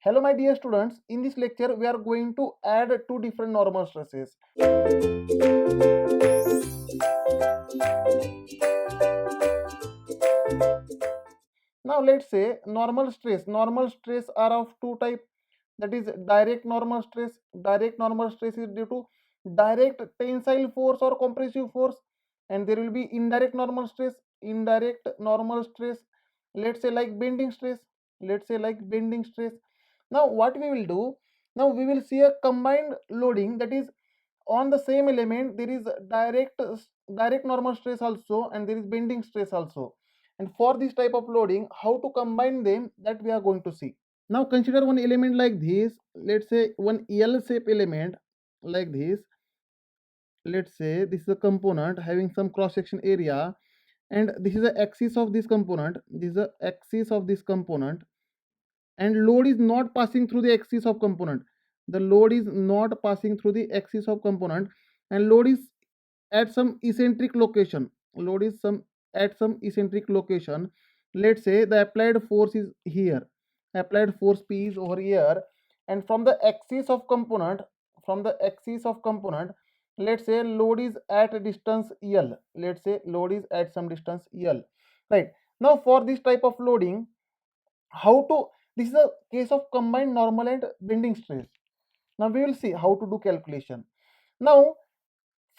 Hello my dear students, in this lecture we are going to add two different normal stresses. Now let's say normal stress are of two type, that is direct normal stress. Direct normal stress is due to direct tensile force or compressive force, and there will be indirect normal stress, let's say like bending stress, Now what we will do, now we will see a combined loading, that is on the same element there is direct normal stress also and there is bending stress also. And for this type of loading, how to combine them, that we are going to see. Now consider one element like this, let's say one L shape element like this. Let's say this is a component having some cross section area, and this is the axis of this component, and load is not passing through the axis of component. The load is not passing through the axis of component, and load is at some eccentric location. Let's say the applied force is here, applied force P is over here, and from the axis of component, let's say load is at a distance L. Let's say load is at some distance L. Right. Now for this type of loading, how to, this is a case of combined normal and bending stress. Now we will see how to do calculation. Now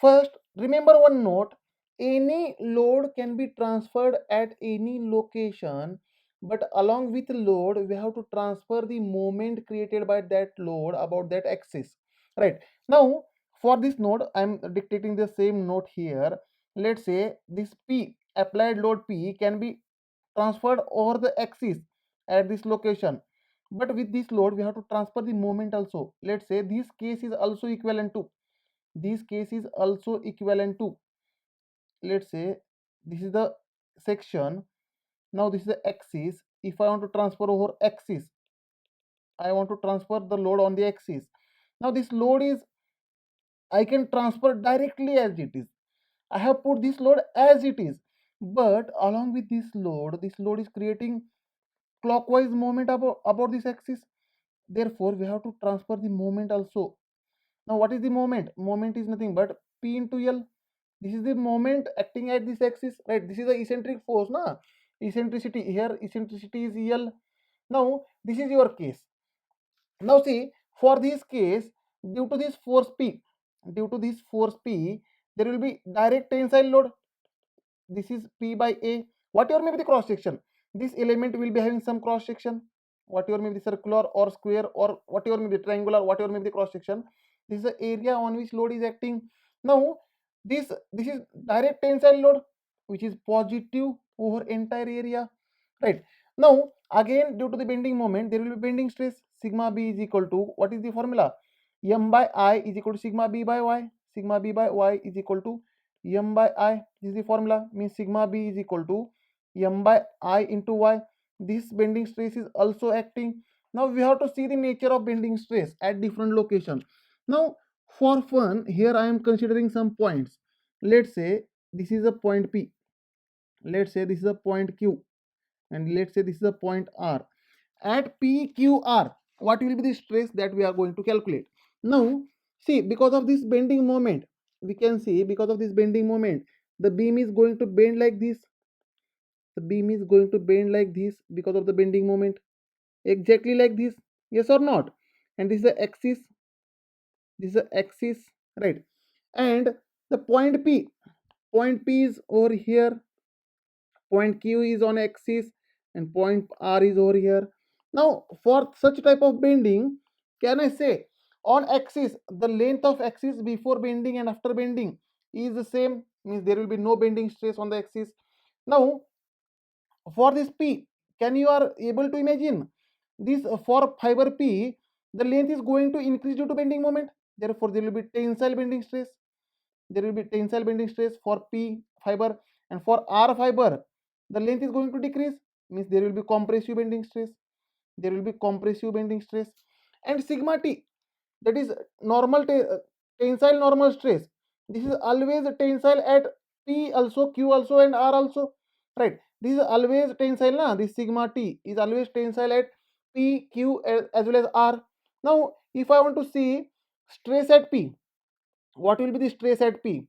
first, remember one note, any load can be transferred at any location, but along with load, we have to transfer the moment created by that load about that axis. Right. Now, for this node, I am dictating the same note here. Let's say this P, applied load P, can be transferred over the axis at this location. But with this load, we have to transfer the moment also. Let's say this case is also equivalent to, let's say this is the section. Now this is the axis. If I want to transfer over axis, I want to transfer the load on the axis. Now this load is, I can transfer directly as it is. I have put this load as it is, but along with this load is creating clockwise moment about this axis. Therefore we have to transfer the moment also. Now what is the moment? Moment is nothing but P into L. This is the moment acting at this axis, right? This is the eccentric force, na? Eccentricity here, eccentricity is L. Now this is your case. Now see, for this case, due to this force P, there will be direct tensile load. This is P by A. Whatever may be the cross section, this element will be having some cross section. Whatever may be the circular or square or whatever may be the triangular, whatever may be the cross section, this is the area on which load is acting. Now this is direct tensile load, which is positive over entire area. Right. Now again, due to the bending moment, there will be bending stress. Sigma B is equal to, what is the formula? M by I is equal to sigma B by Y. Sigma B by Y is equal to M by I. This is the formula, means sigma B is equal to M by I into Y. This bending stress is also acting. Now we have to see the nature of bending stress at different locations. Now for fun, here I am considering some points. Let's say this is a point P. Let's say this is a point Q, and let's say this is a point R. At PQR, what will be the stress that we are going to calculate? Now see, because of this bending moment, we can see, because of this bending moment, the beam is going to bend like this. Because of the bending moment, exactly like this, yes or not? And this is the axis, right? And the point P is over here, point Q is on axis, and point R is over here. Now for such type of bending, can I say, on axis, the length of axis before bending and after bending is the same, means there will be no bending stress on the axis. Now for this P, can you are able to imagine this, for fiber P, the length is going to increase due to bending moment. Therefore there will be tensile bending stress. For P fiber, and for R fiber, the length is going to decrease, means there will be compressive bending stress. And sigma T, that is tensile normal stress. This is always tensile at P also, Q also, and R also, right? This is always tensile, na? This sigma T is always tensile at P, Q as well as R. Now, if I want to see stress at P, what will be the stress at P?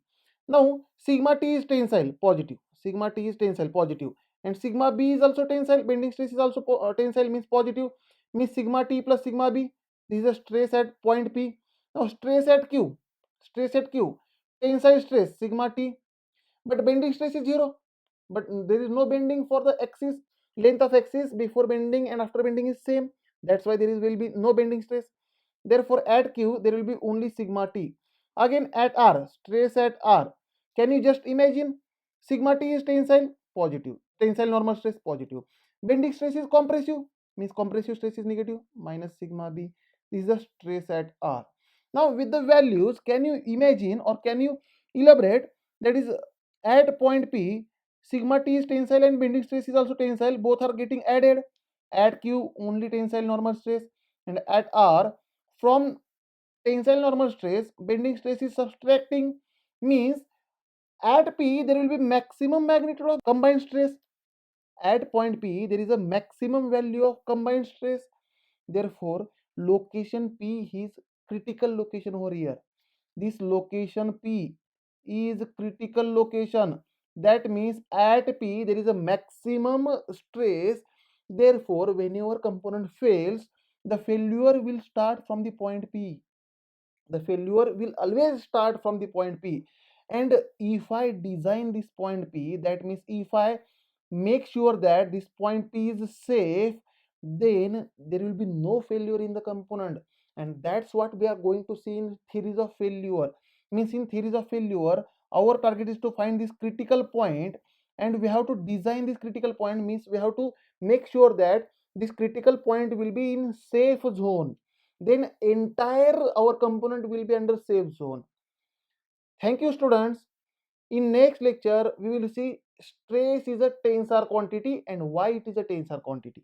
Now, sigma T is tensile, positive. Sigma T is tensile, positive. And sigma B is also tensile. Bending stress is also tensile, means positive. Means sigma T plus sigma B. This is a stress at point P. Now, stress at Q. Stress at Q. Tensile stress, sigma T. But bending stress is 0. But there is no bending for the axis. Length of axis before bending and after bending is same. That's why will be no bending stress. Therefore, at Q, there will be only sigma T. Again, at R, stress at R. Can you just imagine? Sigma T is tensile, positive. Tensile normal stress, positive. Bending stress is compressive, means compressive stress is negative, minus sigma B. This is the stress at R. Now, with the values, can you imagine or can you elaborate? That is, at point P, sigma T is tensile and bending stress is also tensile. Both are getting added. At Q, only tensile normal stress. And at R, from tensile normal stress, bending stress is subtracting, means at P there will be maximum magnitude of combined stress. At point P there is a maximum value of combined stress. Therefore, location P is critical location over here. This location P is critical location. That means at P there is a maximum stress. Therefore, whenever component fails, the failure will start from the point P. The failure will always start from the point P. And if I design this point P, that means if I make sure that this point P is safe, then there will be no failure in the component. And that's what we are going to see in theories of failure. Means in theories of failure, our target is to find this critical point, and we have to design this critical point, means we have to make sure that this critical point will be in safe zone. Then entire our component will be under safe zone. Thank you, students. In next lecture we will see stress is a tensor quantity and why it is a tensor quantity.